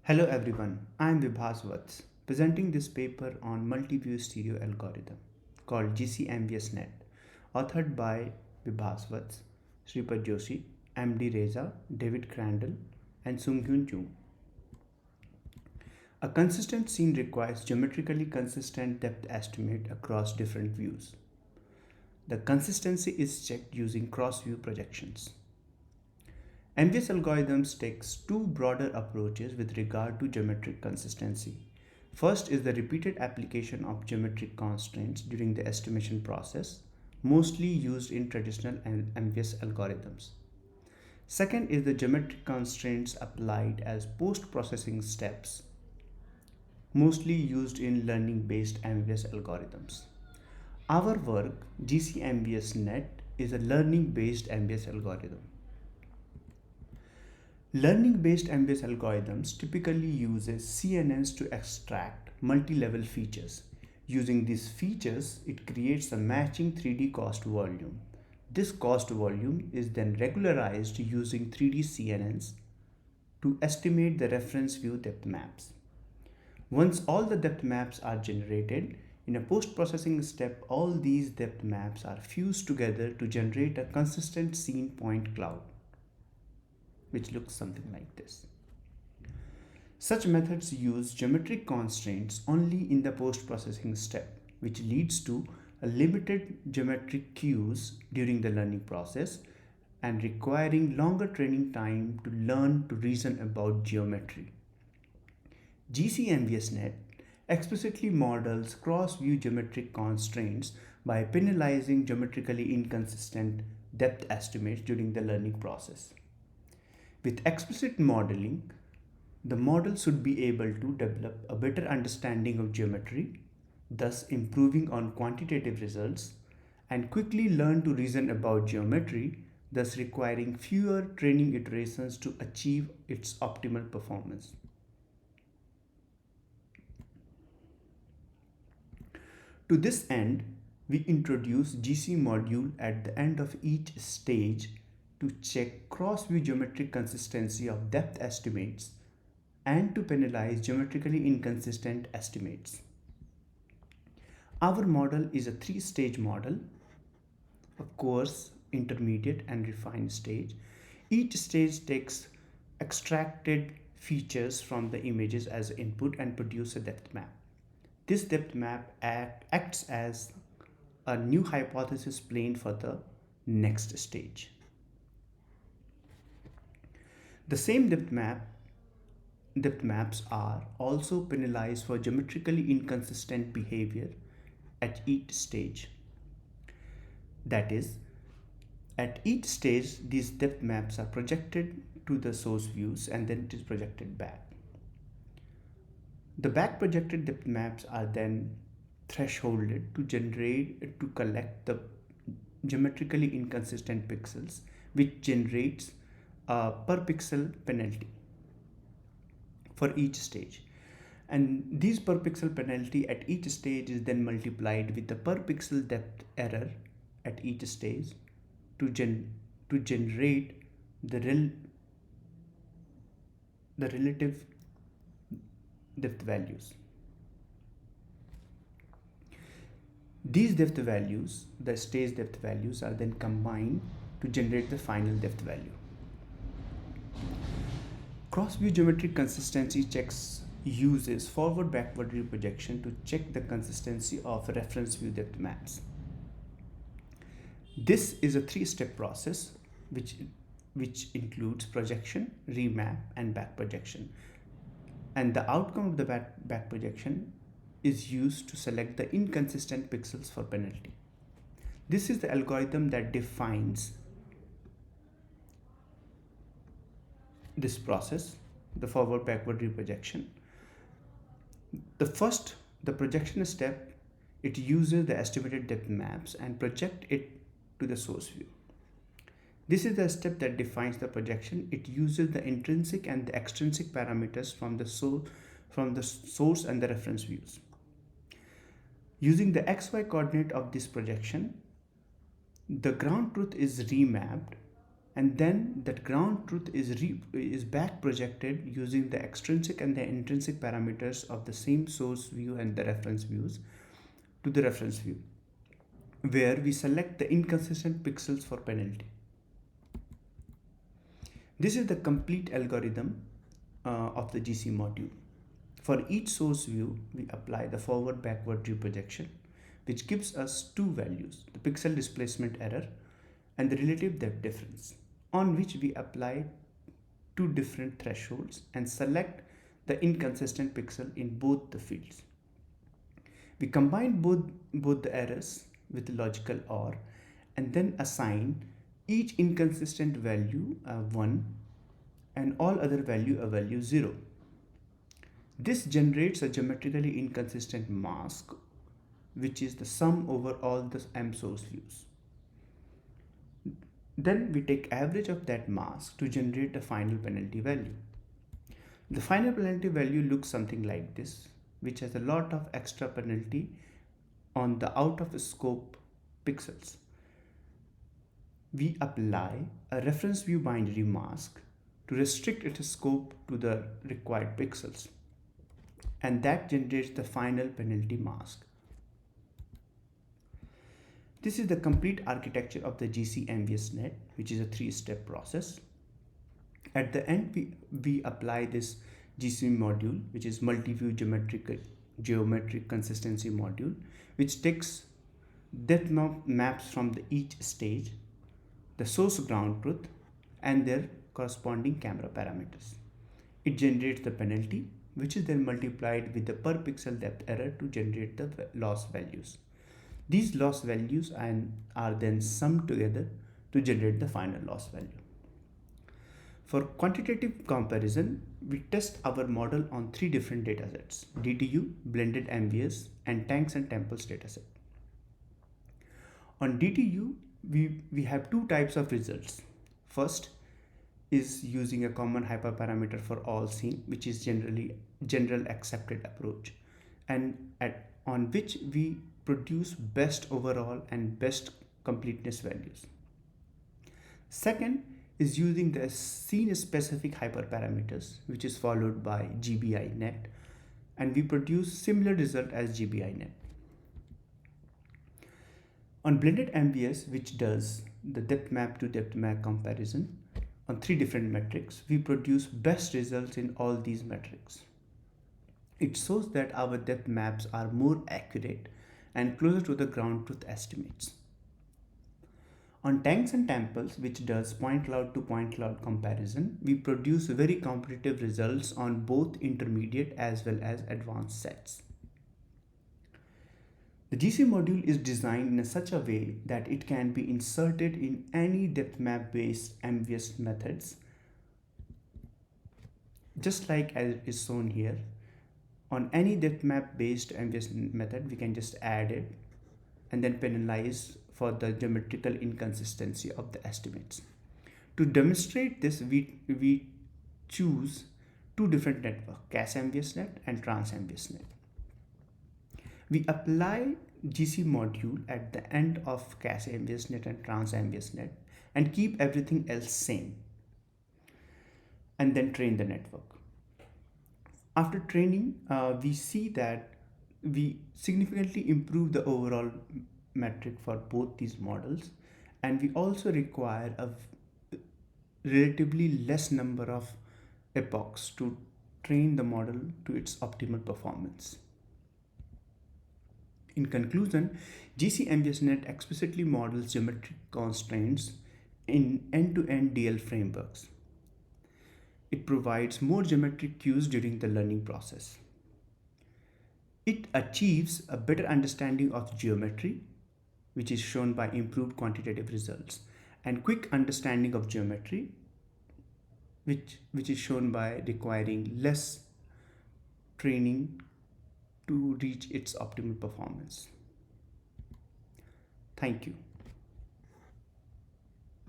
Hello everyone, I am Vibhas presenting this paper on multi-view stereo algorithm called GC-MVSNet, authored by Vibhas Sripad Joshi, MD Reza, David Crandall, and Sunghyun Chung. A consistent scene requires geometrically consistent depth estimate across different views. The consistency is checked using cross-view projections. MVS algorithms takes two broader approaches with regard to geometric consistency. First is the repeated application of geometric constraints during the estimation process, mostly used in traditional MVS algorithms. Second is the geometric constraints applied as post-processing steps, mostly used in learning-based MVS algorithms. Our work, GC-MVSNet, is a learning-based MVS algorithm. Learning-based MVS algorithms typically uses CNNs to extract multi-level features. Using these features, it creates a matching 3D cost volume. This cost volume is then regularized using 3D CNNs to estimate the reference view depth maps. Once all the depth maps are generated, in a post-processing step, all these depth maps are fused together to generate a consistent scene point cloud, which looks something like this. Such methods use geometric constraints only in the post-processing step, which leads to a limited geometric cues during the learning process and requiring longer training time to learn to reason about geometry. GC-MVSNet explicitly models cross-view geometric constraints by penalizing geometrically inconsistent depth estimates during the learning process. With explicit modeling, the model should be able to develop a better understanding of geometry, thus improving on quantitative results, and quickly learn to reason about geometry, thus requiring fewer training iterations to achieve its optimal performance. To this end, we introduce GC module at the end of each stage to check cross-view geometric consistency of depth estimates and to penalize geometrically inconsistent estimates. Our model is a three-stage model: a coarse, intermediate, and refined stage. Each stage takes extracted features from the images as input and produce a depth map. This depth map acts as a new hypothesis plane for the next stage. The same depth maps are also penalized for geometrically inconsistent behavior at each stage. That is, at each stage, these depth maps are projected to the source views and then it is projected back. The back projected depth maps are then thresholded to collect the geometrically inconsistent pixels, which generates a per pixel penalty for each stage. And these per pixel penalty at each stage is then multiplied with the per pixel depth error at each stage to generate the relative depth values. These depth values, the stage depth values, are then combined to generate the final depth value. Cross-view geometric consistency checks uses forward-backward reprojection to check the consistency of reference view depth maps. This is a three-step process which includes projection, remap, and back projection. And the outcome of the back projection is used to select the inconsistent pixels for penalty. This is the algorithm that defines this process, the forward-backward reprojection. The projection step, it uses the estimated depth maps and project it to the source view. This is the step that defines the projection. It uses the intrinsic and the extrinsic parameters from the source and the reference views. Using the XY coordinate of this projection, the ground truth is remapped and then that ground truth is back projected using the extrinsic and the intrinsic parameters of the same source view and the reference views to the reference view, where we select the inconsistent pixels for penalty. This is the complete algorithm of the GC module. For each source view, we apply the forward-backward reprojection, which gives us two values, the pixel displacement error and the relative depth difference, on which we apply two different thresholds and select the inconsistent pixel in both the fields. We combine both the errors with logical OR and then assign each inconsistent value 1 and all other value a value 0. This generates a geometrically inconsistent mask, which is the sum over all the M source views. Then we take average of that mask to generate the final penalty value. The final penalty value looks something like this, which has a lot of extra penalty on the out of scope pixels. We apply a reference view binary mask to restrict its scope to the required pixels, and that generates the final penalty mask. This is the complete architecture of the GC-MVSNet, which is a 3-step process. At the end, we apply this GC module, which is multi-view geometric consistency module, which takes depth maps from each stage, the source ground truth, and their corresponding camera parameters. It generates the penalty, which is then multiplied with the per pixel depth error to generate the loss values. These loss values are then summed together to generate the final loss value. For quantitative comparison, we test our model on 3 different datasets: DTU, blended MVS, and tanks and temples dataset. On DTU, we have 2 types of results. First is using a common hyperparameter for all scene, which is general accepted approach, and on which we produce best overall and best completeness values. Second is using the scene specific hyperparameters, which is followed by GBI-net, and we produce similar result as GBI-net. On blended MVS, which does the depth map to depth map comparison on 3 different metrics, we produce best results in all these metrics. It shows that our depth maps are more accurate and closer to the ground truth estimates. On tanks and temples, which does point cloud to point cloud comparison, we produce very competitive results on both intermediate as well as advanced sets. The GC module is designed in such a way that it can be inserted in any depth map based MVS methods, just like as is shown here. On any depth map based MVS method, we can just add it and then penalize for the geometrical inconsistency of the estimates. To demonstrate this, we choose 2 different networks, CAS-MVSNet and Trans-MVSNet. We apply GC module at the end of CAS-MVSNet and Trans-MVSNet and keep everything else same, and then train the network. After training, we see that we significantly improve the overall metric for both these models, and we also require a relatively less number of epochs to train the model to its optimal performance. In conclusion, GC-MVSNet explicitly models geometric constraints in end-to-end DL frameworks. It provides more geometric cues during the learning process. It achieves a better understanding of geometry, which is shown by improved quantitative results, and quick understanding of geometry, which is shown by requiring less training to reach its optimal performance. Thank you.